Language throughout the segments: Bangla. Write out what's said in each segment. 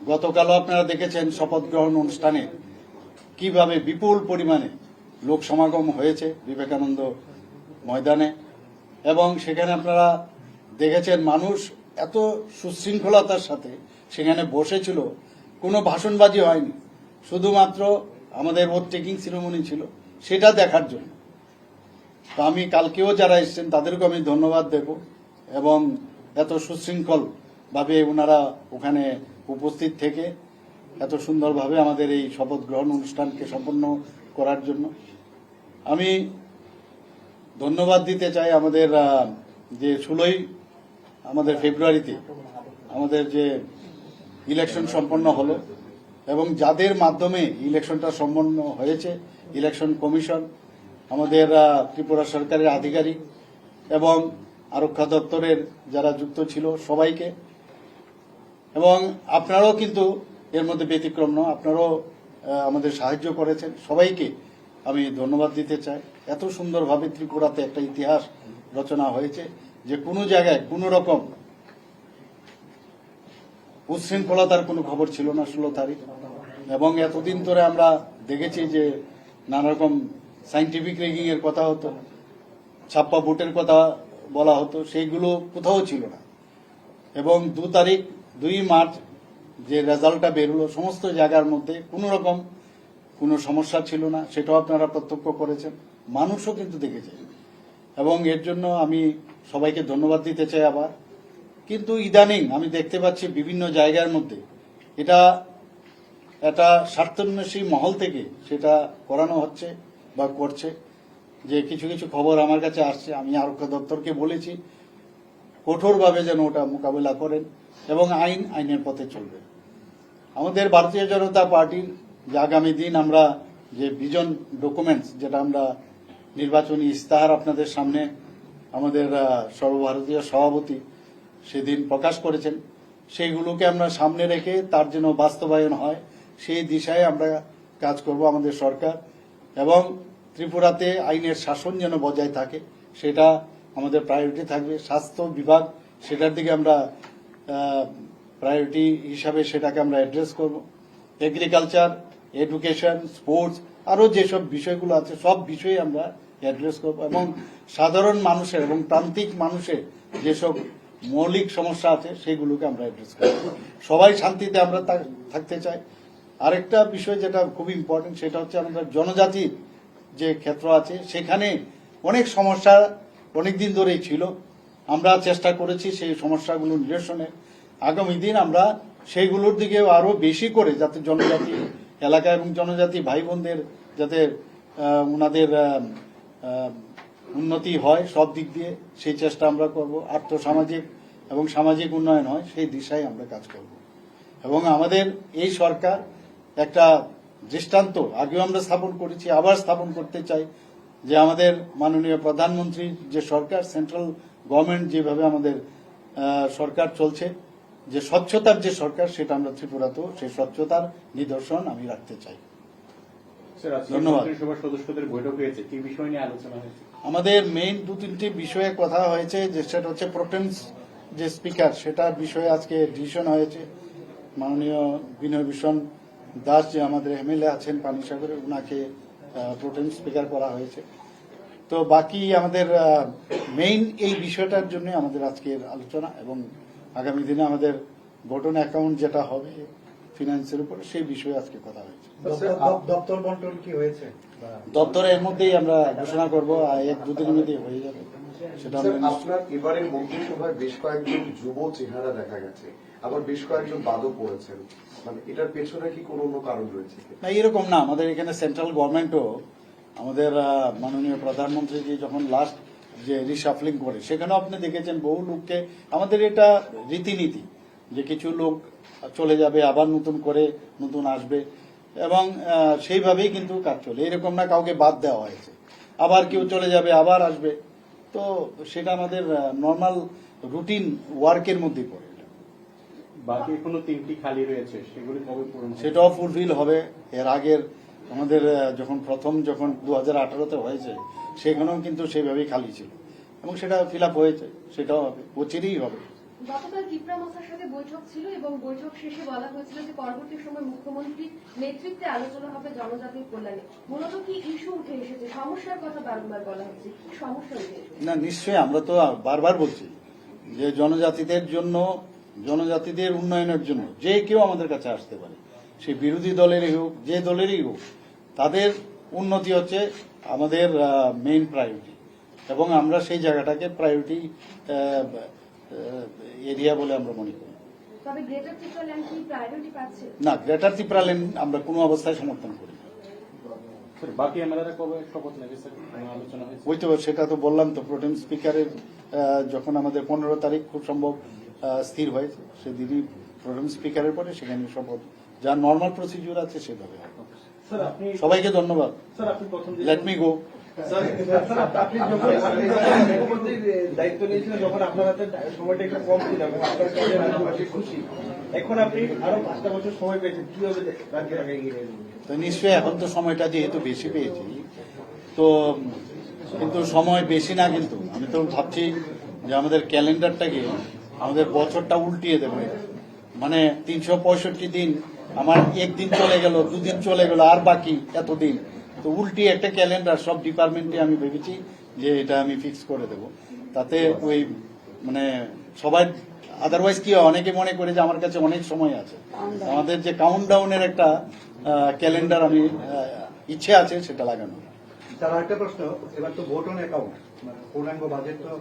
গতকালও আপনারা দেখেছেন শপথ গ্রহণ অনুষ্ঠানে কিভাবে বিপুল পরিমাণে লোক সমাগম হয়েছে বিবেকানন্দ ময়দানে, এবং সেখানে আপনারা দেখেছেন মানুষ এত সুশৃঙ্খলতার সাথে সেখানে বসেছিল, কোনো ভাষণবাজি হয়নি, শুধুমাত্র আমাদের ভোট টেকিং সেরেমনি ছিল সেটা দেখার জন্য। তো আমি কালকেও যারা এসেছেন তাদেরকে আমি ধন্যবাদ দেব, এবং এত সুশৃঙ্খলভাবে ওনারা ওখানে উপস্থিত থেকে এত সুন্দরভাবে আমাদের এই শপথ গ্রহণ অনুষ্ঠানকে সম্পন্ন করার জন্য আমি ধন্যবাদ দিতে চাই। আমাদের যে 16ই আমাদের ফেব্রুয়ারিতে আমাদের যে ইলেকশন সম্পন্ন হলো এবং যাদের মাধ্যমে ইলেকশনটা সম্পন্ন হয়েছে, ইলেকশন কমিশন, আমাদের ত্রিপুরা সরকারের আধিকারিক এবং আরক্ষা দপ্তরের যারা যুক্ত ছিল সবাইকে, এবং আপনারাও কিন্তু এর মধ্যে ব্যতিক্রম নয়, আপনারাও আমাদের সাহায্য করেছেন, সবাইকে আমি ধন্যবাদ দিতে চাই। এত সুন্দরভাবে ত্রিপুরাতে একটা ইতিহাস রচনা হয়েছে যে কোনো জায়গায় কোনো রকম উচ্ছৃঙ্খলতার কোনো খবর ছিল না 16 তারিখ। এবং এতদিন ধরে আমরা দেখেছি যে নানা রকম সাইন্টিফিক রেগিং এর কথা হতো, ছাপ্পা ভোটের কথা বলা হতো, সেইগুলো কোথাও ছিল না। এবং 2 মার্চ যে রেজাল্টটা বেরোলো সমস্ত জায়গার মধ্যে কোনো রকম কোনো সমস্যা ছিল না, সেটাও আপনারা প্রত্যক্ষ করেছেন, মানুষও কিন্তু দেখেছে, এবং এর জন্য আমি সবাইকে ধন্যবাদ দিতে চাই আবার। কিন্তু ইদানিং আমি দেখতে পাচ্ছি বিভিন্ন জায়গার মধ্যে এটা একটা স্বার্থান্বেষী মহল থেকে সেটা করানো হচ্ছে বা করছে, যে কিছু কিছু খবর আমার কাছে আসছে। আমি আরক্ষা দপ্তরকে বলেছি কঠোরভাবে যেন ওটা মোকাবেলা করেন এবং আইনের পথে চলবে। আমাদের ভারতীয় জনতা পার্টির যে আগামী দিন আমরা যে ভিজন ডকুমেন্টস, যেটা আমরা নির্বাচনী ইস্তাহার আপনাদের সামনে আমাদের সর্বভারতীয় সভাপতি সেদিন প্রকাশ করেছেন, সেইগুলোকে আমরা সামনে রেখে তার যেন বাস্তবায়ন হয় সেই দিশায় আমরা কাজ করব আমাদের সরকার, এবং ত্রিপুরাতে আইনের শাসন যেন বজায় থাকে সেটা আমাদের প্রায়োরিটি থাকবে। স্বাস্থ্য বিভাগ সেটার দিকে আমরা প্রায়োরিটি হিসাবে সেটাকে আমরা অ্যাড্রেস করব। এগ্রিকালচার, এডুকেশন, স্পোর্টস, আরও যেসব বিষয়গুলো আছে সব বিষয়ে আমরা অ্যাড্রেস করব, এবং সাধারণ মানুষের এবং প্রান্তিক মানুষের যেসব মৌলিক সমস্যা আছে সেগুলোকে আমরা অ্যাড্রেস করব। সবাই শান্তিতে আমরা থাকতে চাই। আরেকটা বিষয় যেটা খুব ইম্পর্টেন্ট সেটা হচ্ছে আমাদের জনজাতির যে ক্ষেত্র আছে সেখানে অনেক সমস্যা অনেকদিন ধরেই ছিল, আমরা চেষ্টা করেছি সেই সমস্যাগুলো নিরসনে। আগামী দিন আমরা সেইগুলোর দিকে আরো বেশি করে যাতে জনজাতি এলাকা এবং জনজাতি ভাই বোনদের যাতে ওনাদের উন্নতি হয় সব দিক দিয়ে সেই চেষ্টা আমরা করব। আর্থসামাজিক এবং সামাজিক উন্নয়ন হয় সেই দিশায় আমরা কাজ করব। এবং আমাদের এই সরকার একটা দৃষ্টান্ত আগেও আমরা স্থাপন করেছি, আবার স্থাপন করতে চাই, যে আমাদের মাননীয় প্রধানমন্ত্রীর যে সরকার, সেন্ট্রাল গভর্নমেন্ট যেভাবে আমাদের সরকার চলছে, যে স্বচ্ছতার যে সরকার, সেটা আমরা ত্রিপুরাতেও সেই স্বচ্ছতার নিদর্শন আমি রাখতে চাই। ধন্যবাদ। সদস্যদের বৈঠক হয়েছে, কি বিষয় নিয়ে আলোচনা হয়েছে? আমাদের মেইন 2-3টি বিষয়ে কথা হয়েছে, যে সেটা হচ্ছে প্রোটেম যে স্পিকার, সেটার বিষয়ে আজকে ডিসিশন হয়েছে। মাননীয় বিনয় ভূষণ দাস যে আমাদের এমএলএ আছেন পানিসাগরে, ওনাকে প্রোটেম স্পিকার করা হয়েছে। তো বাকি আমাদের মেইন এই বিষয়টার জন্য আমাদের আজকের আলোচনা, এবং আগামী দিনে আমাদের ভোটন অ্যাকাউন্ট যেটা হবে ফিনান্সের উপরে সেই বিষয়ে আজকে কথা হয়েছে। দপ্তর বন্টন কি হয়েছে? দপ্তরের মধ্যেই আমরা ঘোষণা করব, 1-2 দিনের মধ্যে হয়ে যাবে সেটা। আপনার এবারের মন্ত্রিসভায় বেশ কয়েকজন যুব চেহারা দেখা গেছে, আবার বেশ কয়েকজন বাদক পড়েছেন, মানে এটার পেছনে কি কোনো অন্য কারণ রয়েছে? না, এরকম না। আমাদের এখানে সেন্ট্রাল গভর্নমেন্টও আমাদের মাননীয় প্রধানমন্ত্রী যখন লাস্ট যে রিসাফলিং করে সেখানেও আপনি দেখেছেন বহু লোককে, আমাদের এটা রীতিনীতি যে কিছু লোক চলে যাবে আবার নতুন করে নতুন আসবে, এবং সেইভাবেই কিন্তু কাজ চলে। এরকম না কাউকে বাদ দেওয়া হয়েছে, আবার কেউ চলে যাবে আবার আসবে, তো সেটা আমাদের নর্মাল রুটিন ওয়ার্কের মধ্যে পড়ে। বাকি এখনো 3টি খালি রয়েছে, সেগুলি কবে পূরণ হবে? সেটাও ফুলফিল হবে। এর আগের আমাদের যখন 2018-তে হয়েছে সেখানেও কিন্তু সেইভাবেই খালি ছিল, এবং সেটা ফিল আপ হয়েছে, সেটাও হবে, অচিরেই হবে। গতকাল কিপরা মোসার সাথে বৈঠক ছিল এবং বৈঠক শেষে বলা হয়েছিল যে পরবর্তী সময় মুখ্যমন্ত্রীর নেতৃত্বে আলোচনা হবে জনজাতির কল্যাণে। মূলত কি ইস্যু উঠে এসেছে, সমস্যার কথা বারবার বলা হচ্ছে, কি সমস্যা উঠে এসেছে? না, নিশ্চয়ই আমরা তো বারবার বলছি যে জনজাতিদের জন্য, জনজাতিদের উন্নয়নের জন্য যে কেউ আমাদের কাছে আসতে পারে, সে বিরোধী দলেরই হোক, যে দলেরই হোক, তাদের উন্নতি হচ্ছে আমাদের মেইন প্রায়োরিটি, এবং আমরা সেই জায়গাটাকে প্রায়োরিটি এরিয়া বলে আমরা মনে করি। তবে গ্রেটার ত্রিপুরা ল্যান্ড কি প্রায়োরিটি পাচ্ছে? না, গ্রেটার ত্রিপুরা ল্যান্ড আমরা কোনো অবস্থায় সমর্থন করি না। স্যার, বাকি এমএলএরা কবে শপথ নেবে স্যার, কোনো আলোচনা হয়েছে? ওই তো সেটা তো বললাম তো, প্রোটেম স্পিকারের যখন আমাদের 15 তারিখ খুব সম্ভব স্থির হয়েছে, সেদিনই প্রোটেম স্পিকারের পরে সেখানে শপথ, যা নর্মাল প্রসিডিউর আছে সেভাবে হবে। স্যার আপনি সবাইকে ধন্যবাদ। স্যার আপনি প্রথম যে লেট মি গো। স্যার আপনি যখন মুখ্যমন্ত্রীর দায়িত্ব নিয়েছিলেন, যখন আপনার হাতে সময়টা একটু কম ছিল এবং আপনার কাজে রাজ্যবাসী খুশি, এখন আপনি আরো 5টা বছর সময় পেয়েছেন, কিভাবে রাজ্যটাকে এগিয়ে নিয়ে যাবেন? তো নিশ্চয়ই এখন তো সময়টা যেহেতু বেশি পেয়েছি, তো কিন্তু সময় বেশি না, কিন্তু আমি তো ভাবছি যে আমাদের ক্যালেন্ডারটাকে, আমাদের বছরটা উল্টিয়ে দেবে, মানে 365 দিন, আমার একদিন চলে গেল, দুদিন চলে গেল, আর বাকি এতদিন, তো উল্টিয়ে একটা ক্যালেন্ডার সব ডিপার্টমেন্টে আমি ভেবেছি যে এটা আমি ফিক্স করে দেব, তাতে ওই মানে সবাই, আদারওয়াইজ কি হয়, অনেকে মনে করে যে আমার কাছে অনেক সময় আছে, আমাদের যে কাউন্টডাউনের একটা ক্যালেন্ডার আমি ইচ্ছে আছে সেটা লাগানো। তার আরেকটা প্রশ্ন, এবার তো ভোট অন অ্যাকাউন্ট, মানে পূর্ণাঙ্গ বাজেট তো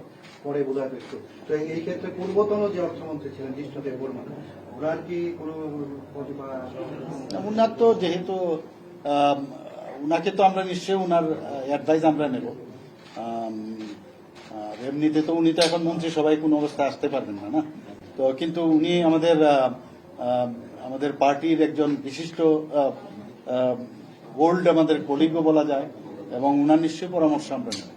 পরে বোধ হয় একটু, তো এই ক্ষেত্রে পূর্বতন যে অর্থমন্ত্রী ছিলেন জিষ্ণুদেব বর্মা, ওনার কি কোনো উনার তো যেহেতু উনাকে তো আমরা নিশ্চয়ই উনার অ্যাডভাইস আমরা নেব। আর এমনিতে তো উনি তো এখন মন্ত্রী সবাই কোনো অবস্থায় আসতে পারবেন না, না তো, কিন্তু উনি আমাদের পার্টির একজন বিশিষ্ট ওল্ড আমাদের কলিগও বলা যায়, এবং উনার নিশ্চয়ই পরামর্শ আমরা নেব।